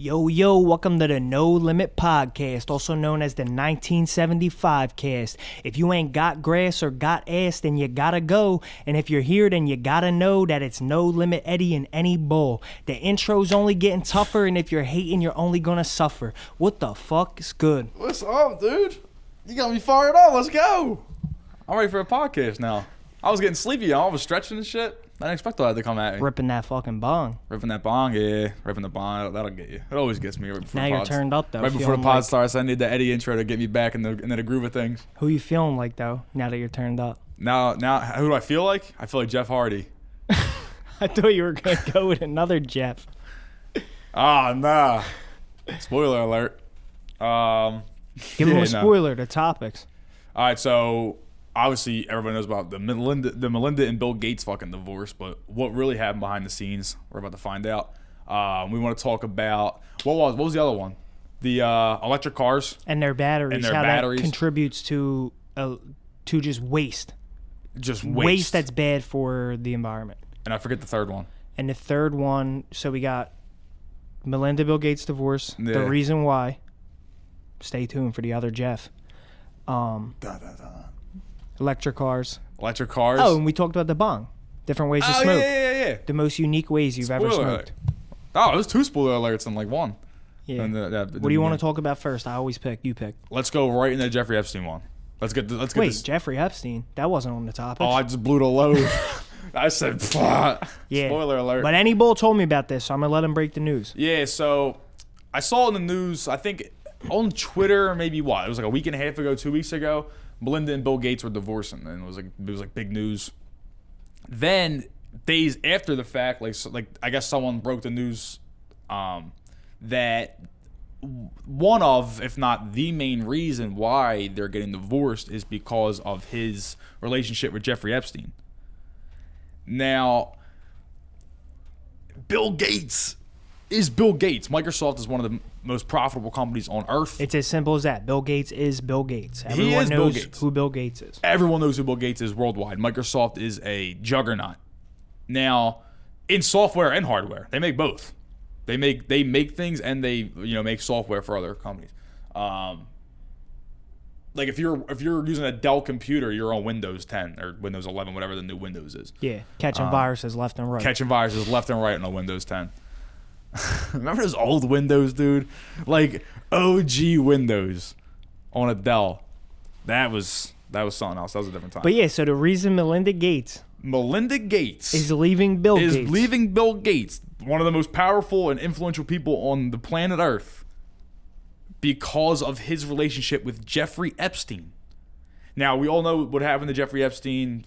Yo, welcome to the No Limit Podcast, also known as the 1975 cast. If you ain't got grass or got ass, then you gotta go. And if you're here, then you gotta know that it's No Limit Eddie in any bowl. The intro's only getting tougher, and if you're hating, you're only gonna suffer. What the fuck is good? What's up, dude? You got me fired up. Let's go. I'm ready for a podcast now. I was getting sleepy. I was stretching and shit. I didn't expect all that to come at me. Ripping that fucking bong. Ripping that bong, yeah. Ripping the bong, that'll get you. It always gets me right before Now the you're pods. turned up, though. Right before the pod starts, I need the Eddie intro to get me back in the groove of things. Who you feeling like, though, now that you're turned up? Now, who do I feel like? I feel like Jeff Hardy. I thought you were going to go with another Jeff. Ah, nah. Spoiler alert. Give him a spoiler, the topics. All right, so obviously everybody knows about the Melinda and Bill Gates fucking divorce, but what really happened behind the scenes, we're about to find out. We want to talk about what was the other one? The electric cars and their batteries. And their how batteries. That contributes to just waste. Just waste that's bad for the environment. And I forget the third one. And the third one, so we got Melinda Bill Gates divorce. Yeah. The reason why. Stay tuned for the other Jeff. Electric cars. Electric cars. Oh, and we talked about the bong. Different ways to smoke. Yeah. The most unique ways you've ever smoked. Alert. Oh, there's two spoiler alerts in like one. Yeah. What do you want to talk about first? I always pick. You pick. Let's go right into the Jeffrey Epstein one. Let's get this. Jeffrey Epstein. That wasn't on the topic. Oh, I just blew the load. I said, yeah. Spoiler alert. But any bull told me about this, so I'm going to let him break the news. Yeah, so I saw in the news, I think on Twitter, maybe what? It was like a week and a half ago, 2 weeks ago. Melinda and Bill Gates were divorcing, and it was like big news. Then days after the fact, like I guess someone broke the news that one of, if not the main reason why they're getting divorced is because of his relationship with Jeffrey Epstein. Now, Bill Gates is Bill Gates. Microsoft is one of the most profitable companies on earth. It's as simple as that. Bill Gates is Bill Gates. Everyone knows who Bill Gates is. Everyone knows who Bill Gates is worldwide. Microsoft is a juggernaut. Now, in software and hardware, they make both. They make things and they make software for other companies. Like if you're using a Dell computer, you're on Windows 10 or Windows 11, whatever the new Windows is. Yeah, catching viruses left and right. Catching viruses left and right on a Windows 10. Remember those old Windows, dude? Like OG Windows on a Dell. That was something else. That was a different time. But yeah, so the reason Melinda Gates is leaving Bill Gates, one of the most powerful and influential people on the planet Earth, because of his relationship with Jeffrey Epstein. Now, we all know what happened to Jeffrey Epstein,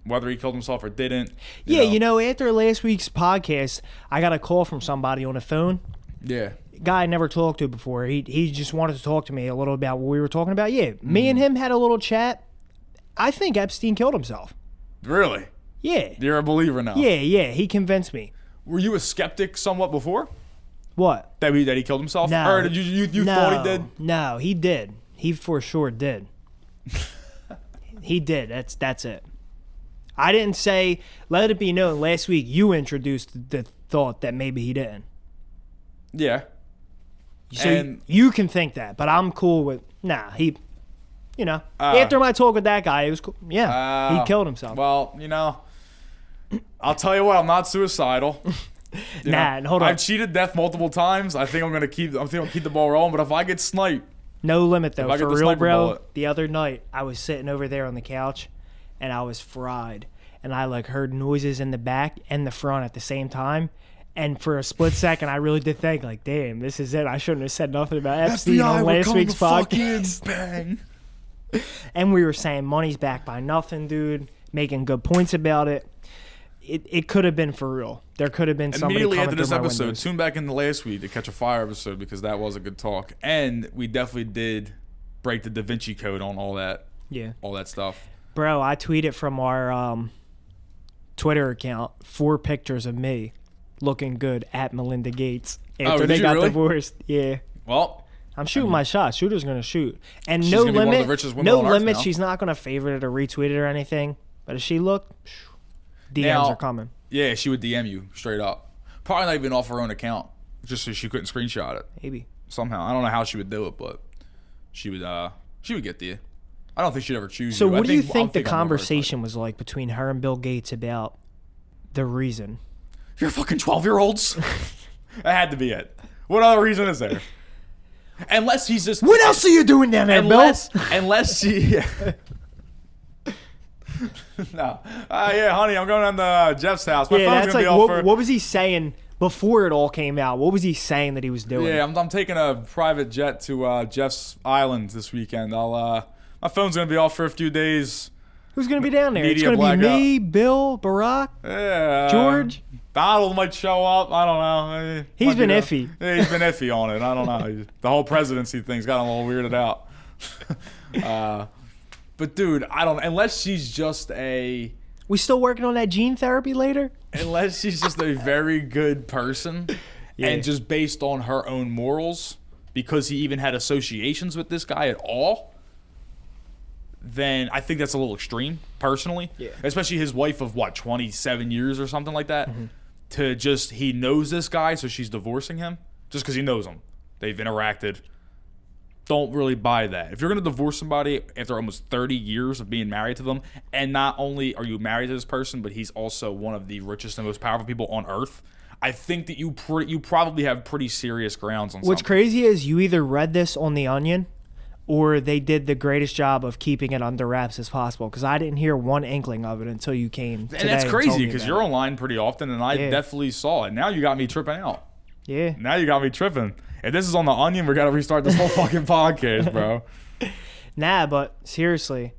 whether he killed himself or didn't. After last week's podcast, I got a call from somebody on the phone. Yeah. Guy I never talked to before. He just wanted to talk to me a little about what we were talking about. Yeah, me and him had a little chat. I think Epstein killed himself. Really? Yeah. You're a believer now? Yeah, he convinced me. Were you a skeptic somewhat before? What? That he killed himself? No. Or did you thought he did? No, he did. He for sure did. He did. That's it. I didn't say, let it be known, last week you introduced the thought that maybe he didn't. Yeah. So you can think that, but I'm cool with, he, after my talk with that guy, it was cool. Yeah, he killed himself. Well, I'll tell you what, I'm not suicidal. Hold on. I've cheated death multiple times. I think I'm gonna keep the ball rolling. But if I get sniped, no limit though. For real, bro. Bullet. The other night, I was sitting over there on the couch, and I was fried, and I heard noises in the back and the front at the same time. And for a split second, I really did think, damn, this is it. I shouldn't have said nothing about Epstein on last week's podcast. Bang. And we were saying money's back by nothing, dude. Making good points about it. It could have been for real. There could have been somebody immediately coming after this through my episode. windows. Tune back in the last week to catch a fire episode because that was a good talk, and we definitely did break the Da Vinci Code on all that. Yeah, all that stuff. Bro, I tweeted from our Twitter account 4 pictures of me looking good at Melinda Gates after they got divorced. Yeah. Well, I'm shooting my shot. Shooter's gonna shoot, and she's no gonna be one of limit. the richest women No on earth limit. now. She's not gonna favorite it or retweet it or anything. But if she looked, DMs are coming. Yeah, she would DM you straight up. Probably not even off her own account. just so she couldn't screenshot it Maybe. somehow. I don't know how she would do it, but she would get to you. I don't think she'd ever choose So you. what do you think the I'm more of her type. conversation was like between her and Bill Gates about the reason? You're fucking 12-year-olds? That had to be it. What other reason is there? Unless he's just... What else are you doing down there, Unless she... No. Yeah, honey, I'm going down to Jeff's house. My Yeah, phone's that's going like, to be off for... what was he saying before it all came out? What was he saying that he was doing? Yeah, I'm taking a private jet to Jeff's Island this weekend. My phone's going to be off for a few days. Who's going to be down there? It's Media going to be blackout. me, Bill, Barack, Yeah. George. Donald might show up. I don't know. He's been iffy. Yeah, he's been iffy on it. I don't know. The whole presidency thing's got him a little weirded out. But dude, I don't. Unless she's just a gene therapy later? unless she's just a very good person, and just based on her own morals, because he even had associations with this guy at all, then I think that's a little extreme, personally. Yeah. Especially his wife of 27 years or something like that. Mm-hmm. To just, he knows this guy, so she's divorcing him just because he knows him. They've interacted. Don't really buy that. If you're going to divorce somebody after almost 30 years of being married to them, and not only are you married to this person, but he's also one of the richest and most powerful people on earth, I think that you probably have pretty serious grounds on What's something. crazy is you either read this on The Onion or they did the greatest job of keeping it under wraps as possible, because I didn't hear one inkling of it until you came today. And that's told crazy me because about you're it. online pretty often, and I definitely saw it. Now you got me tripping out. Yeah. Now you got me tripping. If this is on The Onion, we got to restart this whole fucking podcast, bro. Nah, but seriously.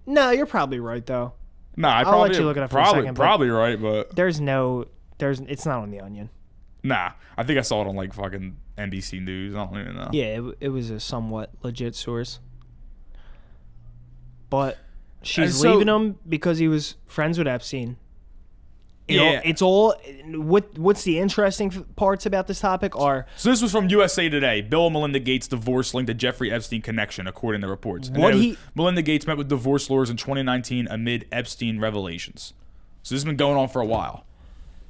No, you're probably right, though. Nah, I'll let you look it up for a second, but- Probably right, but It's not on The Onion. nah. I think I saw it on like fucking NBC News. I don't even know. Yeah, it was a somewhat legit source. But she's so- leaving him because he was friends with Epstein. Yeah. It's all. What's the interesting parts about this topic are So this was from USA Today. Bill and Melinda Gates divorce linked to Jeffrey Epstein connection, according to reports. And What it was, he- Melinda Gates met with divorce lawyers in 2019 amid Epstein revelations. So this has been going on for a while.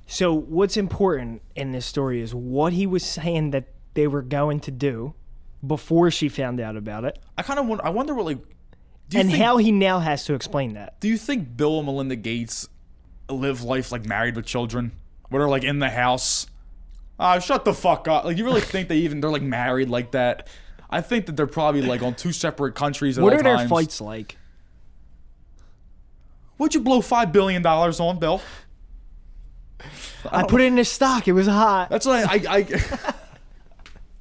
So what's important in this story is what he was saying that they were going to do before she found out about it, I wonder what, like, how he now has to explain that. do you think Bill and Melinda Gates live life like married with children, where they're like in the house? Shut the fuck up. Like, you really think they're like married like that? I think that they're probably like on two separate countries at What all are their times. fights like? What'd you blow $5 billion on, Bill? I put it in his stock. It was hot. That's what I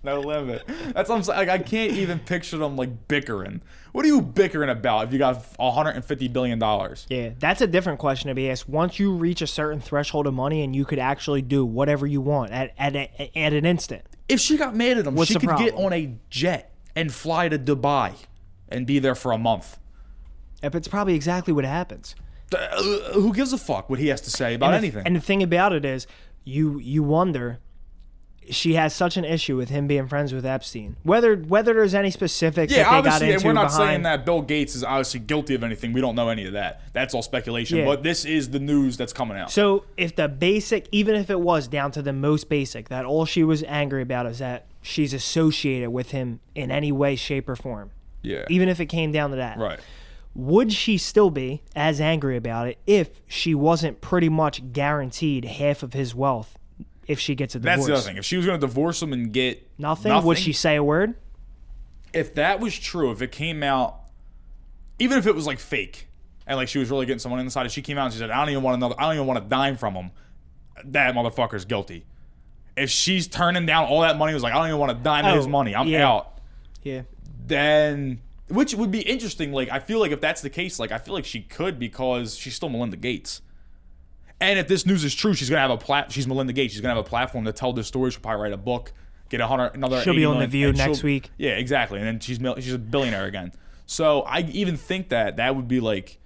no limit. That's what I'm saying. Like, I can't even picture them like bickering. What are you bickering about if you got $150 billion? Yeah, that's a different question to be asked. Once you reach a certain threshold of money and you could actually do whatever you want at an instant. If she got mad at him, What's she the could get problem? on a jet and fly to Dubai and be there for a month. But it's probably exactly what happens. Who gives a fuck what he has to say about anything? And the thing about it is, you wonder, she has such an issue with him being friends with Epstein. Whether there's any specifics yeah, that they got obviously, into and we're not behind. saying that Bill Gates is obviously guilty of anything. We don't know any of that. That's all speculation. Yeah. But this is the news that's coming out. So if the basic, even if it was down to the most basic, that all she was angry about is that she's associated with him in any way, shape, or form. Yeah. Even if it came down to that. Right. Would she still be as angry about it if she wasn't pretty much guaranteed half of his wealth if she gets a divorce? That's the other thing. If she was going to divorce him and get Nothing? Would she say a word? If that was true, if it came out, even if it was like fake, and like she was really getting someone inside, if she came out and she said, I don't even want a dime from him, that motherfucker's guilty. If she's turning down all that money, was like, I don't even want a dime of his money, I'm out. Yeah. Then, which would be interesting. Like, I feel like if that's the case, like, I feel like she could, because she's still Melinda Gates. And if this news is true, she's gonna have she's Melinda Gates. She's gonna have a platform to tell this story. She'll probably write a book, get another. She'll be 80 on The million, View and next week. Yeah, exactly. And then she's a billionaire again. So I even think that would be like,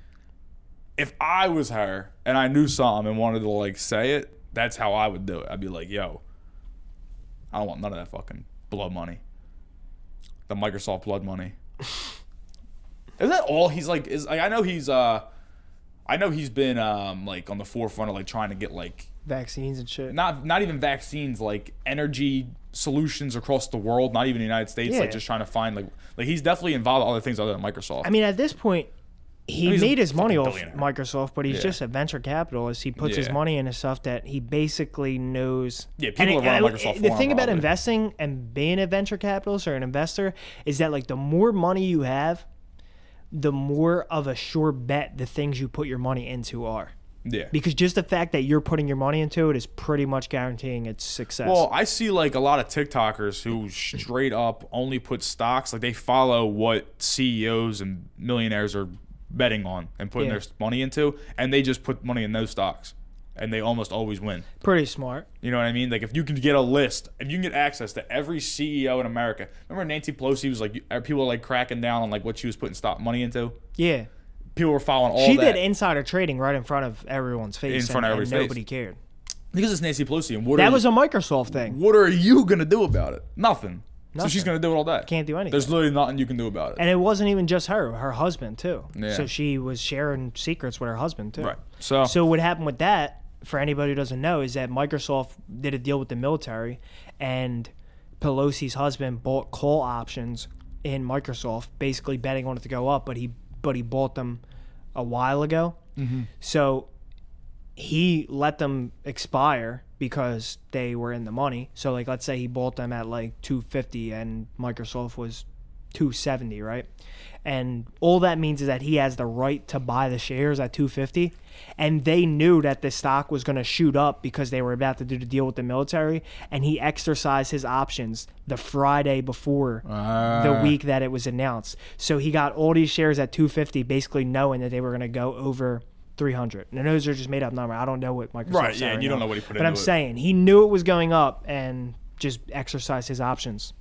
if I was her and I knew something and wanted to like say it, that's how I would do it. I'd be like, yo, I don't want none of that fucking blood money. The Microsoft blood money. Is that all he's like? I know he's been like on the forefront of like trying to get like vaccines and shit. Not even vaccines, like energy solutions across the world, not even the United States, Yeah. like just trying to find like he's definitely involved in other things other than Microsoft. I mean, at this point, he he's a made his money fucking off billionaire. Microsoft, but he's Yeah. just a venture capitalist. He puts his Yeah. money into stuff that he basically knows. Yeah, people are running Microsoft The for thing him, about probably. investing and being a venture capitalist or an investor is that like the more money you have, the more of a sure bet the things you put your money into are. Yeah. Because just the fact that you're putting your money into it is pretty much guaranteeing its success. Well, I see like a lot of TikTokers who straight up only put stocks. Like they follow what CEOs and millionaires are betting on and putting Yeah. their money into, and they just put money in those stocks, and they almost always win. Pretty smart. You know what I mean? Like if you can get a list, if you can get access to every CEO in America. Remember Nancy Pelosi was like, people were like cracking down on like what she was putting stock money into. Yeah. People were following all She that did insider trading right in front of everyone's face. In front of everybody's face. nobody cared. because it's Nancy Pelosi. And That was a Microsoft thing. what are you gonna do about it? Nothing. So Nothing. she's gonna do it all day. Can't do anything. There's literally nothing you can do about it. And it wasn't even just her husband too. Yeah. So she was sharing secrets with her husband too. Right. So So what happened with that, for anybody who doesn't know, is that Microsoft did a deal with the military, and Pelosi's husband bought call options in Microsoft, basically betting on it to go up, but he bought them a while ago. Mm-hmm. So he let them expire because they were in the money. So like let's say he bought them at like 250 and Microsoft was 270, right? And all that means is that he has the right to buy the shares at 250, and they knew that the stock was going to shoot up because they were about to do the deal with the military, and he exercised his options the Friday before the week that it was announced. So he got all these shares at 250, basically knowing that they were going to go over 300. And those are just made up numbers. I don't know what Microsoft's right, yeah, at and you now. don't know what he put But into I'm it. saying he knew it was going up and just exercised his options.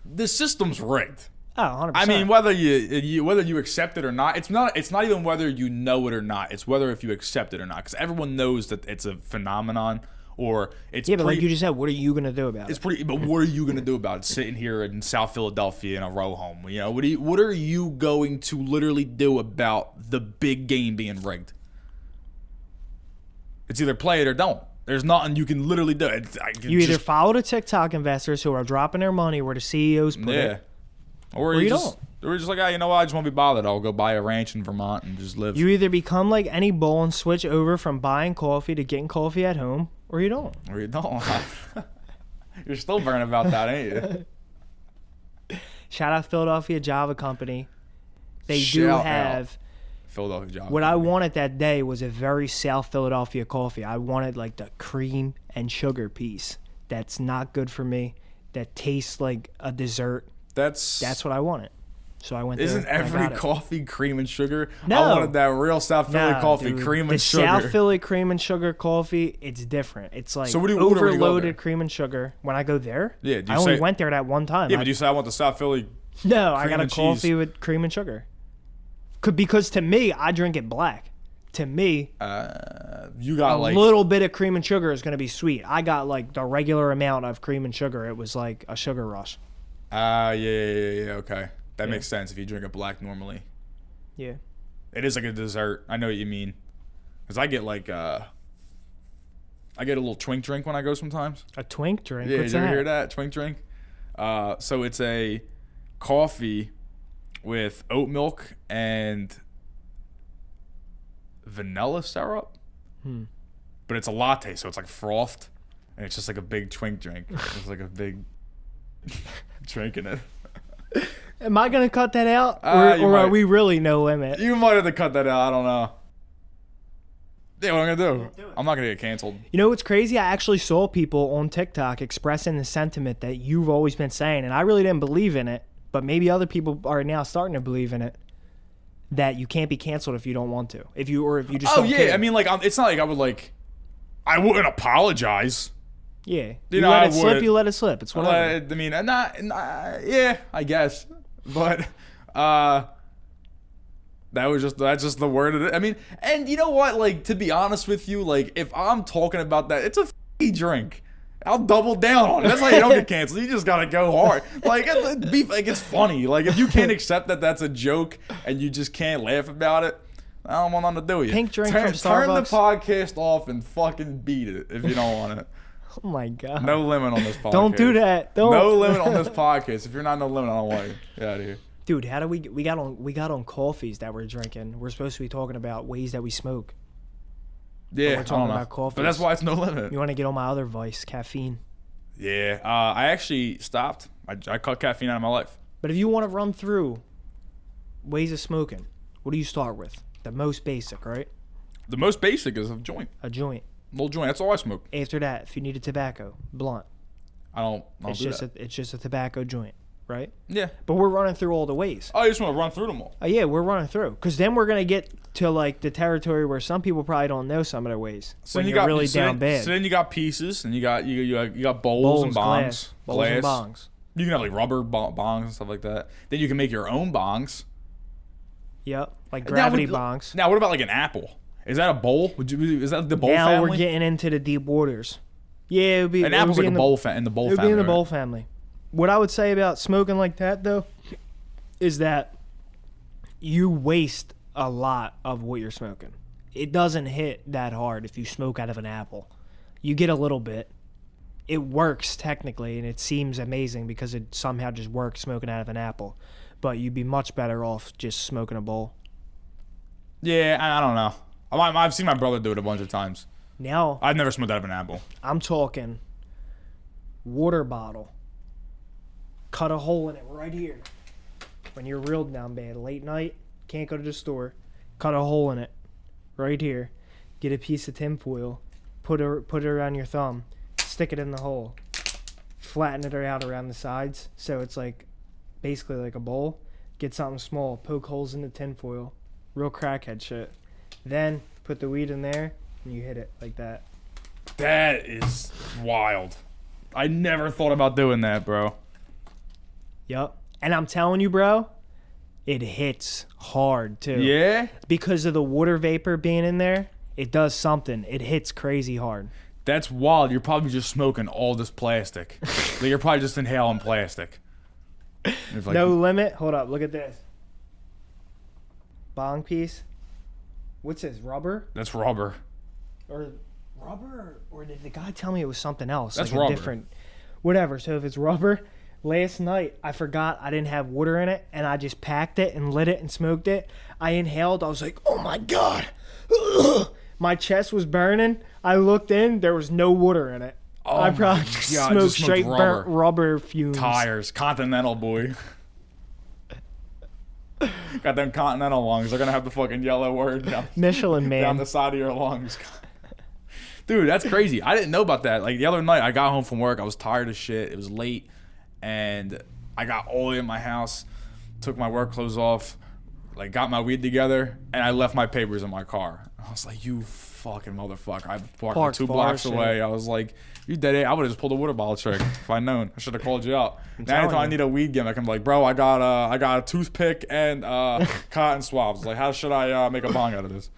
The system's rigged. Oh, 100%. I mean, whether you accept it or not, it's not even whether you know it or not. It's whether if you accept it or not, because everyone knows that it's a phenomenon, or it's yeah, but like you just said, what are you going to do about it's it? pretty. But what are you going to do about it? Sitting here in South Philadelphia in a row home, you know, what are you going to literally do about the big game being rigged? It's either play it or don't. There's nothing you can literally do. You either follow the TikTok investors who are dropping their money where the CEOs put it, or you just, or just like, you know what? I just won't be bothered. I'll go buy a ranch in Vermont and just live. you either become like any bull and switch over from buying coffee to getting coffee at home, or you don't. Or you don't. You're still burning about that, ain't you? Shout out Philadelphia Java Company. They do Shout out. have... Philadelphia job. What I wanted that day was a very South Philadelphia coffee. I wanted like the cream and sugar piece. That's not good for me. That tastes like a dessert. That's what I wanted. So I went there. Isn't and I every got it. coffee cream and sugar? No. I wanted that real South Philly Nah, coffee, dude. cream the and sugar. South Philly cream and sugar coffee, it's different. It's like So what do you order when you go overloaded there? cream and sugar. When I go there, Yeah, do you I only say- went there that one time. Yeah, but you say I want the South Philly. No, I cream got a and coffee cheese. with cream and sugar. Because to me, I drink it black. To me, You got a like little bit of cream and sugar is going to be sweet. I got like the regular amount of cream and sugar. It was like a sugar rush. yeah, okay. That Yeah. makes sense if you drink it black normally. Yeah. It is like a dessert. I know what you mean. Cuz I get like I get a little twink drink when I go sometimes. A twink drink? Yeah, What's did you that? ever hear that? Twink drink? So it's a coffee with oat milk and vanilla syrup. But it's a latte, so it's like frothed. And it's just like a big twink drink. It's like a big drink in it. Am I going to cut that out? You Or are might. we really no limit? You might have to cut that out. I don't know. Yeah, what am I going to do? I'm not going to get canceled. You know what's crazy? I actually saw people on TikTok expressing the sentiment that you've always been saying, and I really didn't believe in it, but maybe other people are now starting to believe in it, that you can't be canceled if you don't want to. If you just Oh, don't yeah. care. I mean, like, it's not like I wouldn't apologize. Yeah. You know, let I it slip, would. you let it slip. It's whatever. I mean, yeah, I guess. But that's just the word of it. I mean, and you know what? Like, to be honest with you, like, if I'm talking about that, it's a f***ing drink. I'll double down on it. That's how you don't get canceled. You just gotta go hard. Like, it's funny. Like, if you can't accept that that's a joke and you just can't laugh about it, I don't want nothing to do with you. Pink drink turn from Starbucks. Turn the podcast off and fucking beat it if you don't want it. Oh my god. No limit on this podcast. Don't do that. Don't. No limit on this podcast. If you're not no limit, I don't want you. Get out of here. Dude, how do we got on coffees that we're drinking? We're supposed to be talking about ways that we smoke. Yeah, we're talking about coffees. But that's why it's no limit. You want to get on my other vice, caffeine. Yeah, I actually stopped. I cut caffeine out of my life. But if you want to run through ways of smoking, what do you start with? The most basic, right? The most basic is a joint. A joint. Little joint. That's all I smoke. After that, if you need a tobacco, blunt. I don't It's do just that. it's just a tobacco joint, right? Yeah. But we're running through all the ways. I just want to run through them all. Oh yeah, we're running through, because then we're gonna get to like the territory where some people probably don't know some of their ways. So when you you're got really so down then, bad. So then you got pieces, and you got bowls and bongs, bowls and bongs. You can have like rubber bongs and stuff like that. Then you can make your own bongs. Yep, like gravity now, bongs. Now, what about like an apple? Is that a bowl? Is that the bowl now family? we're getting into the deep waters. Yeah, it would be An apple's like in a bowl in the bowl It would family. be in the right? bowl family. What I would say about smoking like that, though, is that you waste a lot of what you're smoking. It doesn't hit that hard if you smoke out of an apple. You get a little bit. It works technically, and it seems amazing because it somehow just works smoking out of an apple. But you'd be much better off just smoking a bowl. Yeah, I don't know. I've seen my brother do it a bunch of times. Now, I've never smoked out of an apple. I'm talking water bottle. Cut a hole in it right here. When you're real down bad, late night, can't go to the store, cut a hole in it right here. Get a piece of tin foil, put it around your thumb, stick it in the hole, flatten it out around the sides so it's like basically like a bowl. Get something small, poke holes in the tin foil, real crackhead shit. Then put the weed in there and you hit it like that. That is wild. I never thought about doing that, bro. Yup. And I'm telling you, bro, it hits hard too. Yeah? Because of the water vapor being in there, it does something. It hits crazy hard. That's wild. You're probably just smoking all this plastic. Like you're probably just inhaling plastic. It's like, No limit. Hold up. Look at this. Bong piece. What's this? Rubber? that's rubber. Or rubber? Or did the guy tell me it was something else? That's like rubber. A different. Whatever. So if it's rubber, last night I forgot I didn't have water in it, and I just packed it and lit it and smoked it. I inhaled. I was like, oh my god. My chest was burning. I looked in. There was no water in it. Oh I my probably God, smoked just straight smoked burnt rubber fumes. Tires. Continental, boy. Got them Continental lungs. They're going to have the fucking yellow word down, Michelin man. down the side of your lungs. Dude, that's crazy. I didn't know about that. Like the other night, I got home from work. I was tired as shit. It was late. And I got all the way in my house. Took my work clothes off. Like got my weed together. And I left my papers in my car. I was like, you fucking motherfucker. I parked like 2 blocks away. I was like, you dead it. I would have just pulled a water bottle trick if I'd known. I should have called you out. Now anytime I need a weed gimmick, I'm like, bro, I got a toothpick and cotton swabs. Like, how should I make a bong out of this?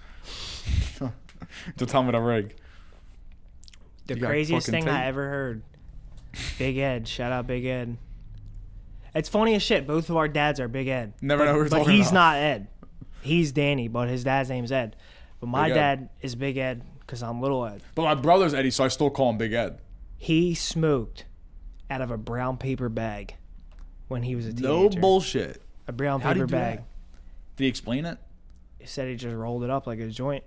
To tell me the rig. The You got craziest fucking thing I tape? ever heard. Big Ed. Shout out Big Ed. It's funny as shit. Both of our dads are Big Ed. Never know who we're But talking he's about. not Ed. He's Danny, but his dad's name's Ed. But my Big Ed. dad is Big Ed because I'm Little Ed. But my brother's Eddie, so I still call him Big Ed. He smoked out of a brown paper bag when he was a No teenager. bullshit. A brown How'd he paper do bag. that? Did he explain it? He said he just rolled it up like a joint.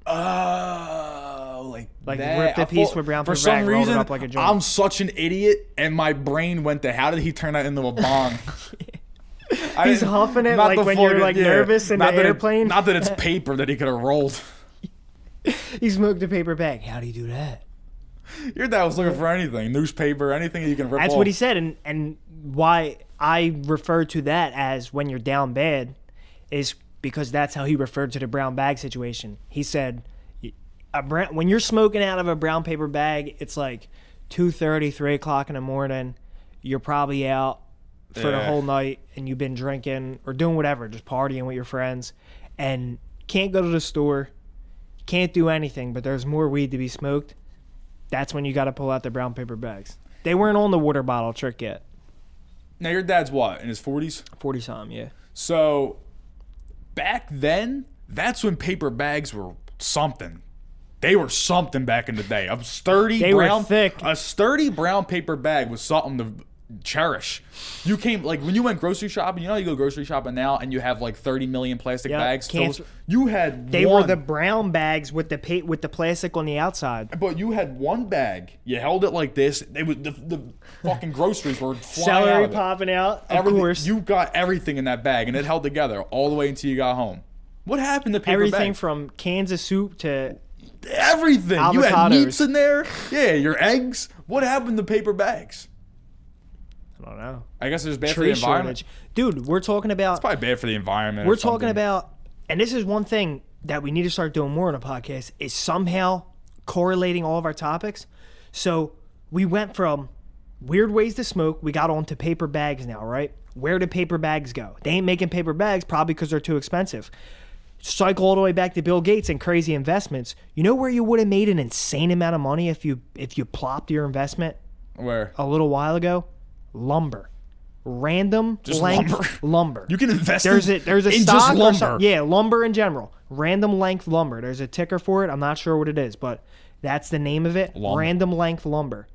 Oh, Like that. ripped a I piece thought- with brown For paper some bag, rolled it reason, up like a joint. I'm such an idiot, and my brain went to, how did he turn that into a bong? He's huffing it not like the when you're fucking- like nervous in the not that airplane. Not that it's paper that he could have rolled. He smoked a paper bag. How'd he do that? Your dad was looking for anything, newspaper, anything you can rip That's off. what he said, and why I refer to that as when you're down bad is because that's how he referred to the brown bag situation. He said, when you're smoking out of a brown paper bag, it's like 2:30, 3 o'clock in the morning. You're probably out for the Yeah. whole night, and you've been drinking or doing whatever, just partying with your friends, and can't go to the store, can't do anything, but there's more weed to be smoked. That's when you got to pull out the brown paper bags. They weren't on the water bottle trick yet. Now, your dad's what, in his 40s? 40 something, yeah. So, back then, That's when paper bags were something. They were something back in the day. A sturdy were thick. A sturdy brown paper bag was something to cherish. You came, like, when you went grocery shopping, you know, you go grocery shopping now and you have like 30 million plastic bags. You had They were the brown bags with the plastic on the outside. But you had one bag. You held it like this. They was the fucking groceries were flying Celery out of it. popping out. Of Everything, course. you got everything in that bag, and it held together all the way until you got home. What happened to paper Everything bags? from cans of soup to Everything. Avocados. You had meats in there. Yeah, your eggs. What happened to paper bags? I don't know. I guess it's bad for Tree the environment. shortage. Dude, we're talking about... It's probably bad for the environment. We're talking about... And this is one thing that we need to start doing more on a podcast, is somehow correlating all of our topics. So we went from weird ways to smoke. We got on to paper bags now, right? Where did paper bags go? They ain't making paper bags probably because they're too expensive. Cycle all the way back to Bill Gates and crazy investments. You know where you would have made an insane amount of money if you plopped your investment Where? a little while ago? Lumber. Random Just length lumber. You can invest there's in a just stock or lumber. something. Yeah, lumber in general. Random length lumber. There's a ticker for it. I'm not sure what it is, but that's the name of it. Lumber. Random length lumber.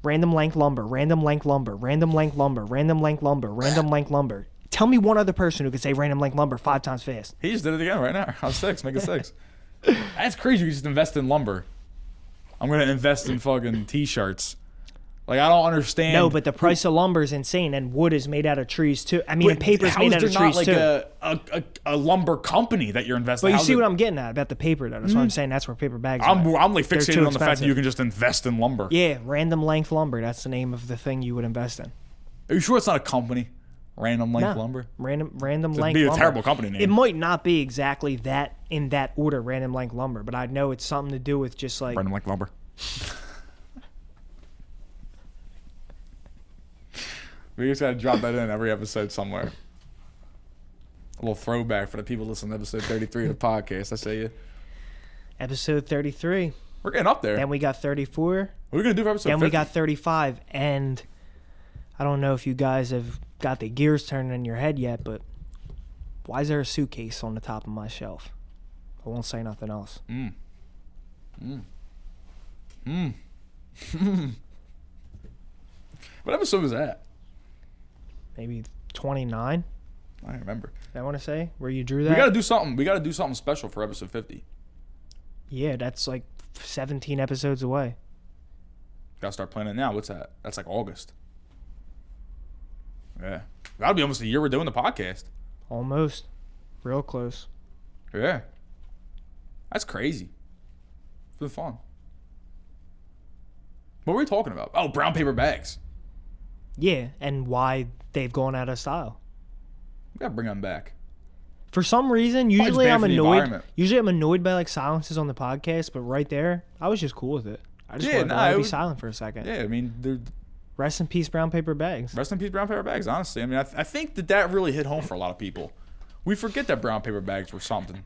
Random length lumber. Random length lumber. Random length lumber. Random length lumber. Random length lumber. Tell me one other person who could say random length lumber 5 times fast. He just did it again right now. I'm 6. Make it 6. That's crazy. You just invest in lumber. I'm going to invest in fucking T-shirts. Like, I don't understand. No, but the price of lumber is insane, and wood is made out of trees too. I mean, and paper is made out of trees too. too. Like a lumber company that you're investing. But you see what I'm getting at about the paper, though. That's what I'm saying. That's where paper bags. I'm are. like They're fixated too on the fact that expensive. you can just invest in lumber. Yeah, random length lumber. That's the name of the thing you would invest in. Are you sure it's not a company? Random length lumber. Random It'd length be a lumber. terrible company name. It might not be exactly that in that order, random length lumber, but I know it's something to do with just like Random length lumber. We just gotta drop that in every episode somewhere. A little throwback for the people listening to episode 33 of the podcast. I say you. episode 33. We're getting up there. Then we got 34. What are we gonna do for episode Then 50? we got 35. And I don't know if you guys have got the gears turning in your head yet, but why is there a suitcase on the top of my shelf? I won't say nothing else. What episode was that? Maybe 29. I don't remember. I want to say where you drew that. We gotta do something. We gotta do something special for episode 50. Yeah, that's like 17 episodes away. Gotta start planning now. What's that? That's like August. Yeah. That'll be almost a year we're doing the podcast. Almost. Real close. Yeah. That's crazy. It's been fun. What were we talking about? Oh, brown paper bags. Yeah, and why they've gone out of style. We gotta bring them back. For some reason, Probably usually bad I'm for the annoyed. environment. Usually I'm annoyed by like silences on the podcast, but right there, I was just cool with it. I just wanted to let it be silent for a second. Yeah, I mean, they're Rest in peace, brown paper bags. rest in peace, brown paper bags. Honestly, I mean, I think that really hit home for a lot of people. We forget that brown paper bags were something.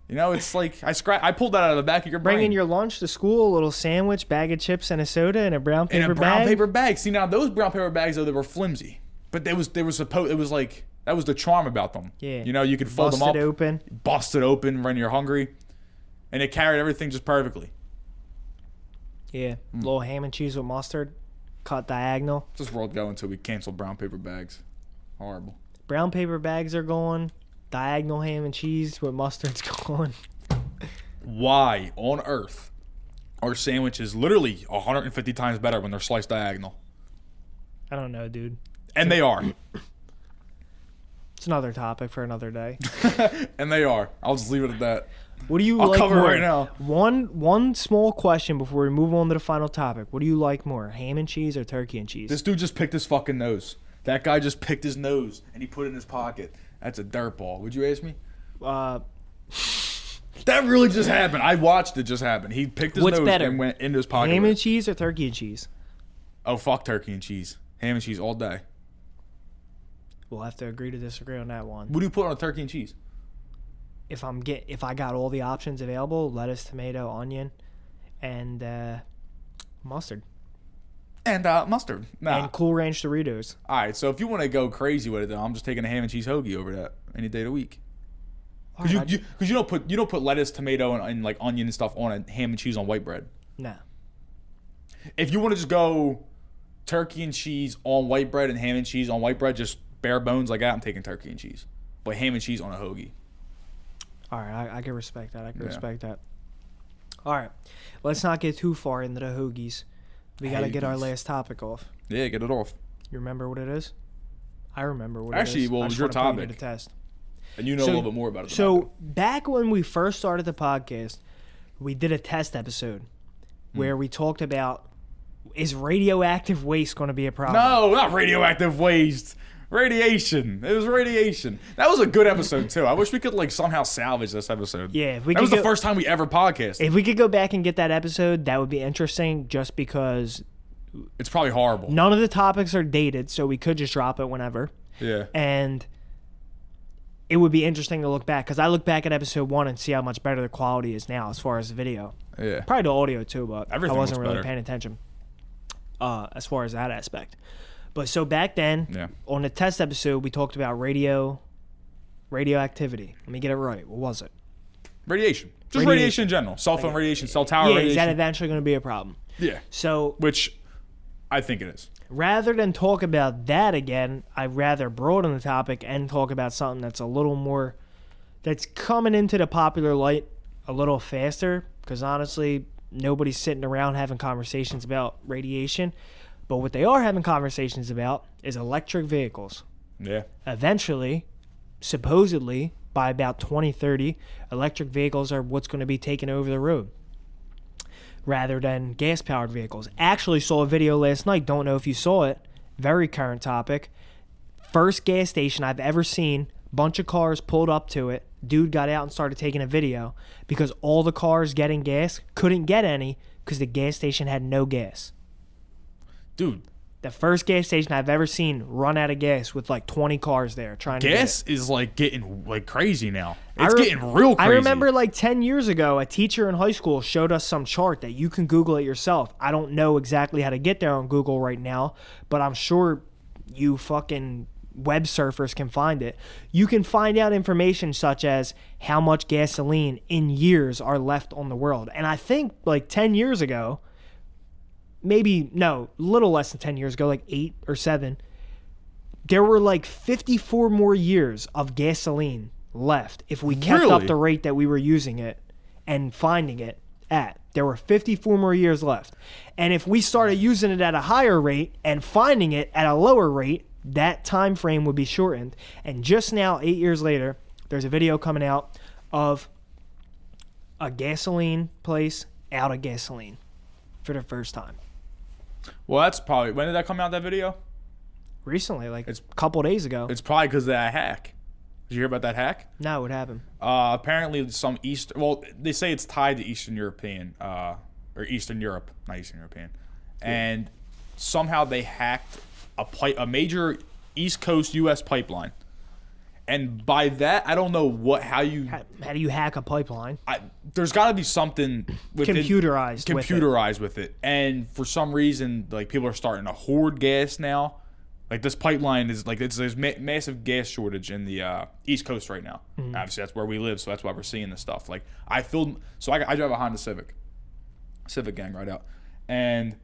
You know, it's like I pulled that out of the back of your brain. Bringing your lunch to school, a little sandwich, bag of chips, and a soda in a brown paper in a brown bag. paper bag. See, now those brown paper bags though, they were flimsy, but they were supposed. It was like that was the charm about them. Yeah. You know, you could fold them up, Busted open. bust it open when you're hungry, and it carried everything just perfectly. Yeah, little ham and cheese with mustard, cut diagonal. This world go until we cancel brown paper bags. Horrible. Brown paper bags are going. Diagonal ham and cheese with mustard's going. Why on earth are sandwiches literally 150 times better when they're sliced diagonal? I don't know, dude. And they are. It's another topic for another day. And they are. I'll just leave it at that. What do you I'll like cover more? it right now. One small question before we move on to the final topic. What do you like more, ham and cheese or turkey and cheese? This dude just picked his fucking nose. That guy just picked his nose and he put it in his pocket. That's a dirt ball. Would you ask me? That really just happened. I watched it just happen. He picked his What's nose better? and went into his pocket. Ham with and it. cheese or turkey and cheese? Oh, fuck turkey and cheese. Ham and cheese all day. We'll have to agree to disagree on that one. What do you put on a turkey and cheese? If I got all the options available, lettuce, tomato, onion, and mustard. And mustard. Nah. And Cool Ranch Doritos. All right, so if you want to go crazy with it, though, I'm just taking a ham and cheese hoagie over that any day of the week. Because you don't put lettuce, tomato, and like onion and stuff on a ham and cheese on white bread. No. If you want to just go turkey and cheese on white bread and ham and cheese on white bread, just bare bones like that, I'm taking turkey and cheese. But ham and cheese on a hoagie. All right, I can respect that. Respect that. All right, let's not get too far into the hoagies. We got to get our last topic off. Yeah, get it off. You remember what it is? I remember what it is. Actually, well, it was your topic. To the test. And you know a little bit more about it. So back when we first started the podcast, we did a test episode where we talked about, is radioactive waste going to be a problem? No, not radioactive waste. Radiation. It was radiation. That was a good episode too. I wish we could like somehow salvage this episode. Yeah, that was the first time we ever podcasted. If we could go back and get that episode, that would be interesting. Just because it's probably horrible. None of the topics are dated, so we could just drop it whenever. Yeah. And it would be interesting to look back, because I look back at episode 1 and see how much better the quality is now as far as the video. Yeah. Probably the audio too, but everything I wasn't was really better. paying attention as far as that aspect. But so back then, on the test episode, we talked about radioactivity. Let me get it right. What was it? Radiation. Just radiation in general. Cell phone radiation, cell tower radiation. Is that eventually going to be a problem? Yeah. So, which I think it is. Rather than talk about that again, I'd rather broaden the topic and talk about something that's a little more, that's coming into the popular light a little faster, because honestly, nobody's sitting around having conversations about radiation. But what they are having conversations about is electric vehicles. Yeah. Eventually, supposedly, by about 2030, electric vehicles are what's going to be taking over the road rather than gas-powered vehicles. Actually saw a video last night. Don't know if you saw it. Very current topic. First gas station I've ever seen. Bunch of cars pulled up to it. Dude got out and started taking a video because all the cars getting gas couldn't get any because the gas station had no gas. Dude, the first gas station I've ever seen run out of gas with like 20 cars there trying to get it. Gas is like getting like crazy now. It's getting real crazy. I remember like 10 years ago, a teacher in high school showed us some chart that you can Google it yourself. I don't know exactly how to get there on Google right now, but I'm sure you fucking web surfers can find it. You can find out information such as how much gasoline in years are left on the world. And I think like 10 years ago, maybe, no, a little less than 10 years ago, like 8 or 7, there were like 54 more years of gasoline left if we kept up the rate that we were using it and finding it at. There were 54 more years left. And if we started using it at a higher rate and finding it at a lower rate, that time frame would be shortened. And just now, 8 years later, there's a video coming out of a gasoline place out of gasoline for the first time. Well, that's probably, when did that come out, that video? Recently, like a couple days ago. It's probably because of that hack. Did you hear about that hack? No, what happened? Apparently some well, they say it's tied to Eastern European, or Eastern Europe, not Eastern European. And somehow they hacked a major East Coast U.S. pipeline. And by that, I don't know how do you hack a pipeline? There's got to be something computerized with it. And for some reason, like people are starting to hoard gas now. Like this pipeline is like there's massive gas shortage in the East Coast right now. Mm-hmm. Obviously, that's where we live, so that's why we're seeing this stuff. Like I drive a Honda Civic gang right out, and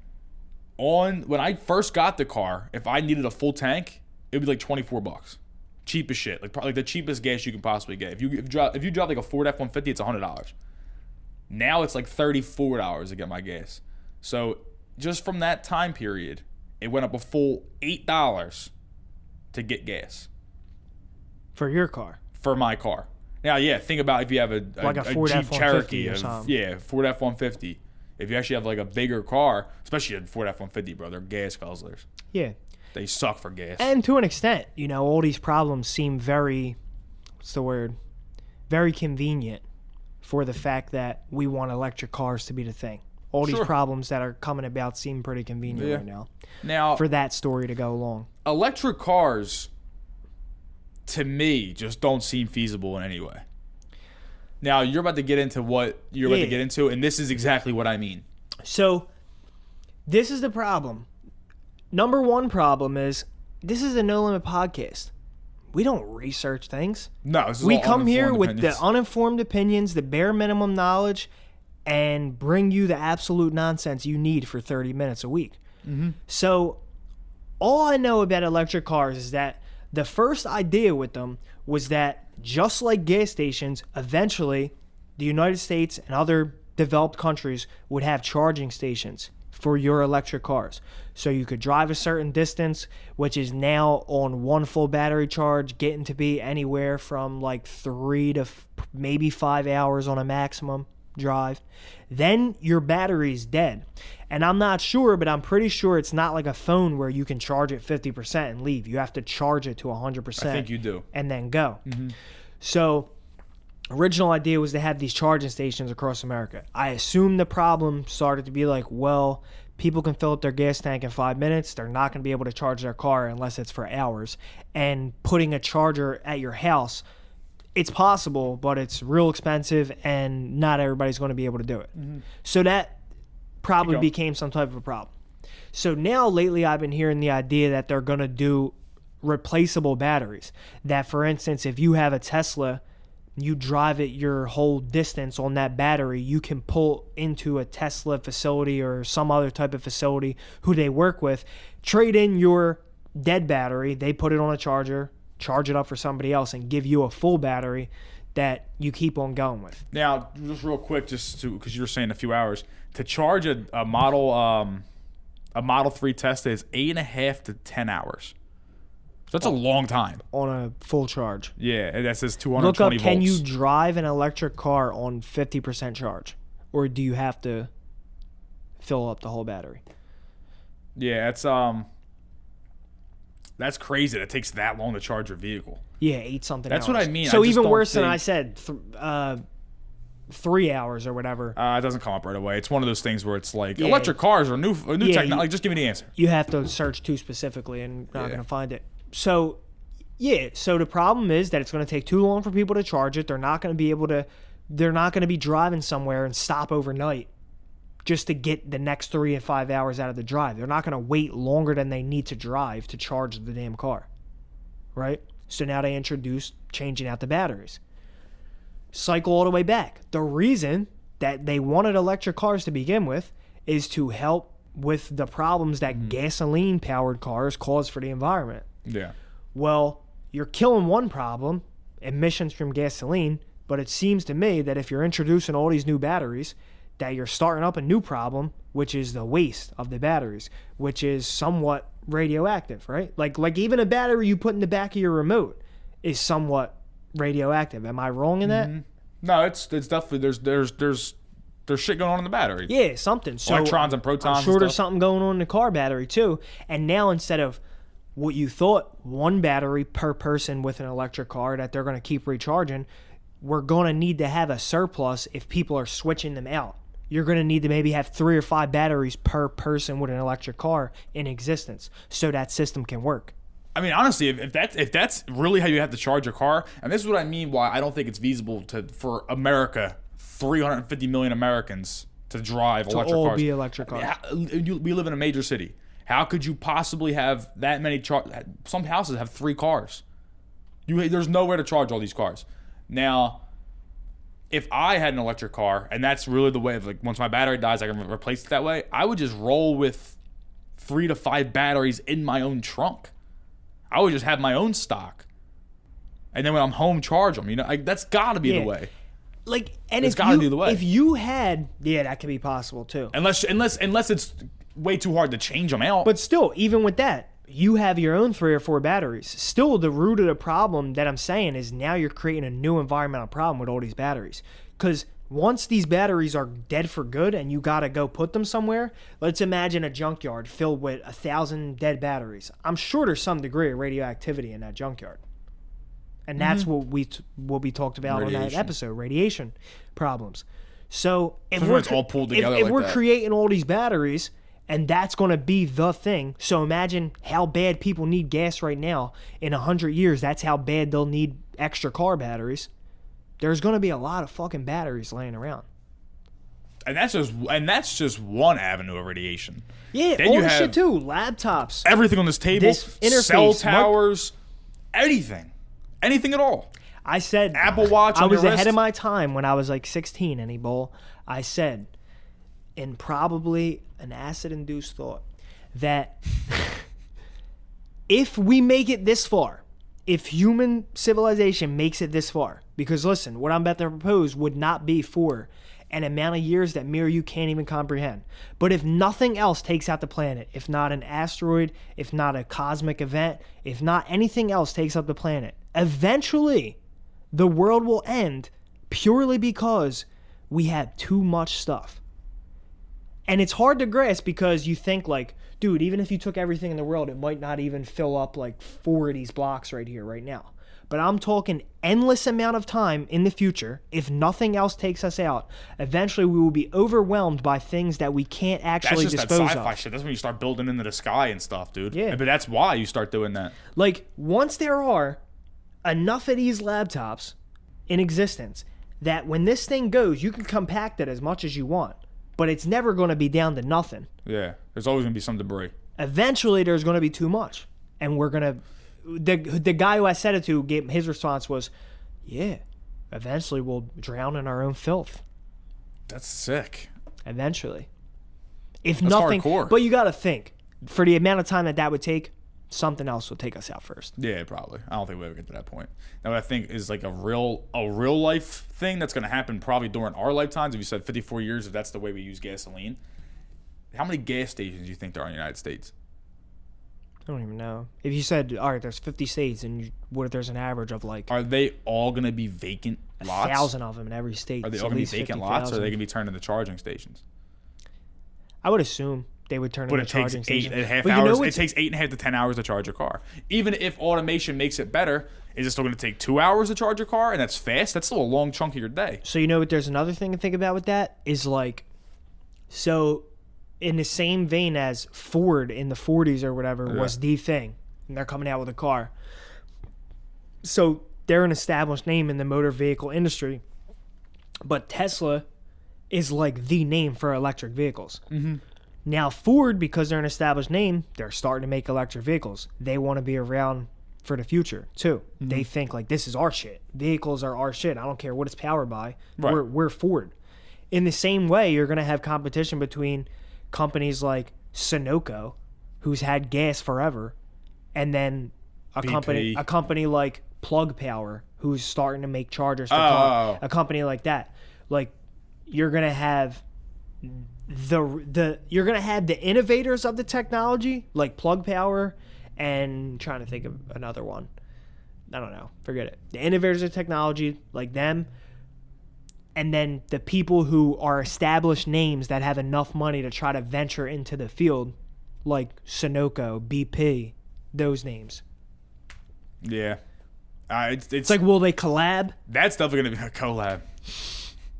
when I first got the car, if I needed a full tank, it would be like $24. Cheap as shit, like probably the cheapest gas you can possibly get. If you drive like a Ford F-150, it's $100. Now it's like $34 to get my gas. So just from that time period, it went up a full $8 to get gas for your car. For my car. Now, yeah, think about if you have a Ford Jeep F-150 Cherokee, or something. Yeah, Ford F-150. If you actually have like a bigger car, especially a Ford F-150, bro, they're gas guzzlers. Yeah. They suck for gas. And to an extent, all these problems seem very convenient for the fact that we want electric cars to be the thing. All these problems that are coming about seem pretty convenient right now. Now, for that story to go along. Electric cars, to me, just don't seem feasible in any way. Now, you're about to get into what you're about to get into, and this is exactly what I mean. So, this is the problem. Number one problem is, this is a No Limit podcast. We don't research things. No, this is We all come here uninformed with opinions. the uninformed opinions, the bare minimum knowledge, and bring you the absolute nonsense you need for 30 minutes a week. So all I know about electric cars is that the first idea with them was that just like gas stations, eventually the United States and other developed countries would have charging stations for your electric cars. So you could drive a certain distance, which is now on one full battery charge, getting to be anywhere from like 3 to maybe 5 hours on a maximum drive. Then your battery's dead. And I'm not sure, but I'm pretty sure it's not like a phone where you can charge it 50% and leave. You have to charge it to 100%. I think you do. And then go. So original idea was to have these charging stations across America. I assume the problem started to be like, well, people can fill up their gas tank in 5 minutes. They're not going to be able to charge their car unless it's for hours. And putting a charger at your house, it's possible, but it's real expensive and not everybody's going to be able to do it. So that probably became some type of a problem. So now lately I've been hearing the idea that they're going to do replaceable batteries. That, for instance, if you have a Tesla, you drive it your whole distance on that battery, you can pull into a Tesla facility or some other type of facility who they work with, trade in your dead battery, they put it on a charger, charge it up for somebody else, and give you a full battery that you keep on going with. Now, just real quick, just to because you were saying a few hours, to charge a Model 3 Tesla is 8.5 to 10 hours. So that's a long time on a full charge. Yeah, and that says 220 Look up, volts. can you drive an electric car on 50% charge, or do you have to fill up the whole battery? Yeah, that's crazy. That it takes that long to charge your vehicle. Yeah, 8 something. That's hours. what I mean. So I just even don't worse than think- I said, 3 hours or whatever. It doesn't come up right away. It's one of those things where it's like Yeah. electric cars are new technology. Just give me the answer. You have to search too specifically, and you're not Yeah. going to find it. So, yeah. So the problem is that it's going to take too long for people to charge it. They're not going to be able to. They're not going to be driving somewhere and stop overnight just to get the next 3 and 5 hours out of the drive. They're not going to wait longer than they need to drive to charge the damn car, right? So now they introduced changing out the batteries. Cycle all the way back. The reason that they wanted electric cars to begin with is to help with the problems that gasoline-powered cars cause for the environment. Yeah. Well, you're killing one problem, emissions from gasoline, but it seems to me that if you're introducing all these new batteries, that you're starting up a new problem, which is the waste of the batteries, which is somewhat radioactive, right? Like even a battery you put in the back of your remote is somewhat radioactive. Am I wrong in that? No, it's definitely there's shit going on in the battery. Yeah, something. So Electrons and protons. I'm sure and there's stuff. something going on in the car battery too. And now instead of what you thought, one battery per person with an electric car that they're going to keep recharging, we're going to need to have a surplus if people are switching them out. You're going to need to maybe have 3 or 5 batteries per person with an electric car in existence so that system can work. I mean, honestly, if that's really how you have to charge your car, and this is what I mean why I don't think it's feasible for America, 350 million Americans, to drive electric all cars. be electric cars. We live in a major city. How could you possibly have that many some houses have 3 cars. There's nowhere to charge all these cars. Now, if I had an electric car, and that's really the way of like once my battery dies, I can replace it that way, I would just roll with 3 to 5 batteries in my own trunk. I would just have my own stock. And then when I'm home, charge them. That's got to be the way. And It's gotta be the way. If you had, that could be possible too. Unless it's way too hard to change them out. But still, even with that, you have your own 3 or 4 batteries. Still, the root of the problem that I'm saying is now you're creating a new environmental problem with all these batteries. Because once these batteries are dead for good and you got to go put them somewhere, let's imagine a junkyard filled with 1,000 dead batteries. I'm sure there's some degree of radioactivity in that junkyard. And that's what we talked about on that episode, radiation problems. So if it's all pulled together if like we're that. creating all these batteries, and that's going to be the thing. So imagine how bad people need gas right now. In 100 years, that's how bad they'll need extra car batteries. There's going to be a lot of fucking batteries laying around. And that's just one avenue of radiation. Yeah, Then all you this have shit too. Laptops. Everything on this table, This interface, cell towers, anything. Anything at all. I said Apple Watch I on was your ahead wrist? of my time when I was like 16, Any Bowl. I said, in probably an acid-induced thought, that if we make it this far, if human civilization makes it this far, because listen, what I'm about to propose would not be for an amount of years that me or you can't even comprehend. But if nothing else takes out the planet, if not an asteroid, if not a cosmic event, if not anything else takes up the planet, eventually the world will end purely because we have too much stuff. And it's hard to grasp because you think like, dude, even if you took everything in the world, it might not even fill up like 4 of these blocks right here, right now. But I'm talking endless amount of time in the future. If nothing else takes us out, eventually we will be overwhelmed by things that we can't actually That's just dispose that sci-fi of. shit. That's when you start building into the sky and stuff, dude. Yeah. But that's why you start doing that. Like, once there are enough of these laptops in existence that when this thing goes, you can compact it as much as you want, but it's never going to be down to nothing. Yeah. There's always going to be some debris. Eventually, there's going to be too much. And we're going to... The guy who I said it to, his response was, yeah, eventually we'll drown in our own filth. That's sick. Eventually. If That's nothing... hardcore. But you got to think, for the amount of time that would take, something else will take us out first. Yeah, probably. I don't think we'll ever get to that point. Now, what I think is like a real life thing that's going to happen probably during our lifetimes. If you said 54 years, if that's the way we use gasoline, how many gas stations do you think there are in the United States? I don't even know. If you said, all right, there's 50 states, and what if there's an average of like Are they all going to be vacant lots? 1,000 of them in every state? Are they It's all at going to be least vacant 50,000. lots, or are they going to be turned into charging stations? I would assume they would turn But into it takes charging 8.5 stations. But hours. you know It takes 8.5 to 10 hours to charge your car. Even if automation makes it better, is it still going to take 2 hours to charge your car? And that's fast. That's still a long chunk of your day. So you know what? There's another thing to think about with that is like, so in the same vein as Ford in the 40s or whatever was the thing, and they're coming out with a car. So they're an established name in the motor vehicle industry, but Tesla is like the name for electric vehicles. Mm-hmm. Now Ford, because they're an established name, they're starting to make electric vehicles. They want to be around for the future too. Mm-hmm. They think like, this is our shit. Vehicles are our shit. I don't care what it's powered by. Right. We're Ford. In the same way, you're going to have competition between companies like Sunoco, who's had gas forever, and then a BP. company like Plug Power, who's starting to make chargers for cars. A company like that. Like, you're gonna have you're gonna have the innovators of the technology, like Plug Power, and trying to think of another one. I don't know. Forget it. The innovators of technology, like them, and then the people who are established names that have enough money to try to venture into the field, like Sunoco, BP, those names. Yeah. It's like, will they collab? That's definitely going to be a collab.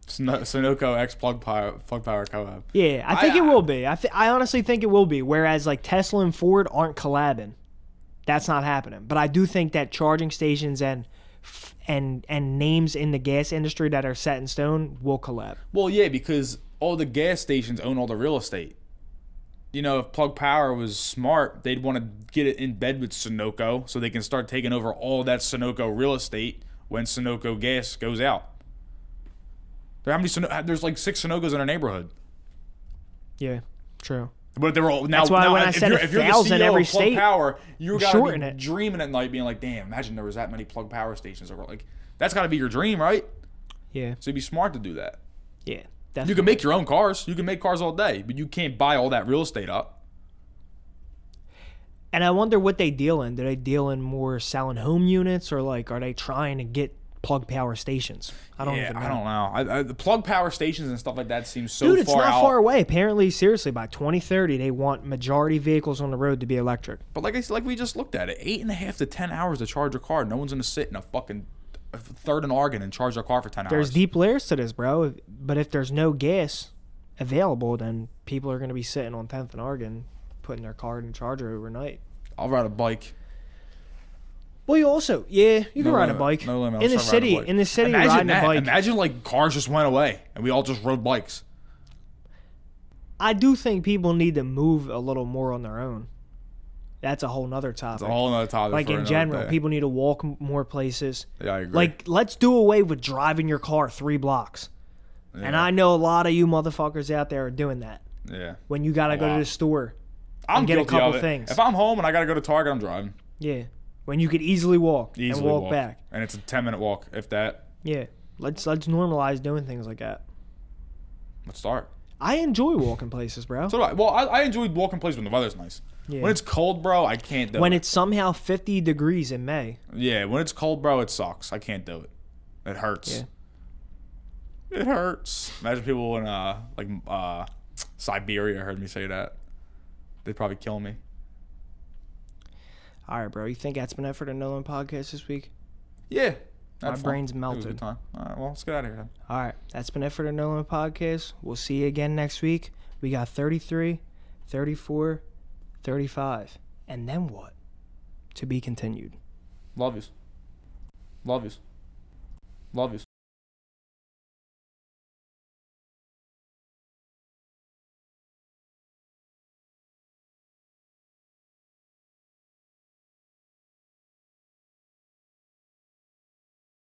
Sunoco X Plug Power collab. Yeah, I think it will be. I honestly think it will be. Whereas like Tesla and Ford aren't collabing. That's not happening. But I do think that charging stations and names in the gas industry that are set in stone will collab. Well, yeah, because all the gas stations own all the real estate. You know, if Plug Power was smart, they'd want to get it in bed with Sunoco so they can start taking over all that Sunoco real estate when Sunoco gas goes out. There's like 6 Sunocos in our neighborhood. Yeah, true. But they were all now. That's why now, when I said if you're the 1,000 CEO every of Plug state, Power, you gotta shorten be it. dreaming at night, being like, "Damn, imagine there was that many Plug Power stations." Or like, that's got to be your dream, right? Yeah. So you'd be smart to do that. Yeah, You definitely. can make your own cars. You can make cars all day, but you can't buy all that real estate up. And I wonder what they deal in. Do they deal in more selling home units, or like are they trying to get Plug Power stations? I don't even know. I don't know. The Plug Power stations and stuff like that seem so Dude, it's far not out. far away. Apparently, seriously, by 2030, they want majority vehicles on the road to be electric. But like we just looked at it, 8.5 to 10 hours to charge a car. No one's gonna sit in a fucking third and Oregon and charge their car for 10 There's hours. deep layers to this, bro. But if there's no gas available, then people are going to be sitting on 10th and Oregon, putting their car in the charger overnight. I'll ride a bike. Well, you also, you can ride a bike. No limit. In the city, Imagine riding that. a bike. Imagine like cars just went away and we all just rode bikes. I do think people need to move a little more on their own. That's a whole nother topic. It's a whole nother topic. Like for in another general, day. people need to walk more places. Yeah, I agree. Like, let's do away with driving your car 3 blocks. Yeah. And I know a lot of you motherfuckers out there are doing that. Yeah. When you gotta go to the store I'm and get a guilty couple of it. things. If I'm home and I gotta go to Target, I'm driving. Yeah. When you could easily walk and walk back. And it's a 10-minute walk, if that. Yeah. Let's normalize doing things like that. Let's start. I enjoy walking places, bro. So do I. Well, I enjoy walking places when the weather's nice. Yeah. When it's cold, bro, I can't do it. When it's somehow 50 degrees in May. Yeah, when it's cold, bro, it sucks. I can't do it. It hurts. Yeah. It hurts. Imagine people in Siberia heard me say that. They'd probably kill me. All right, bro. You think that's been it for the Nolan podcast this week? Yeah. My brain's It was a melted. good time. All right, well, let's get out of here then. All right. That's been it for the Nolan podcast. We'll see you again next week. We got 33, 34, 35. And then what? To be continued. Love yous. Love yous. Love yous.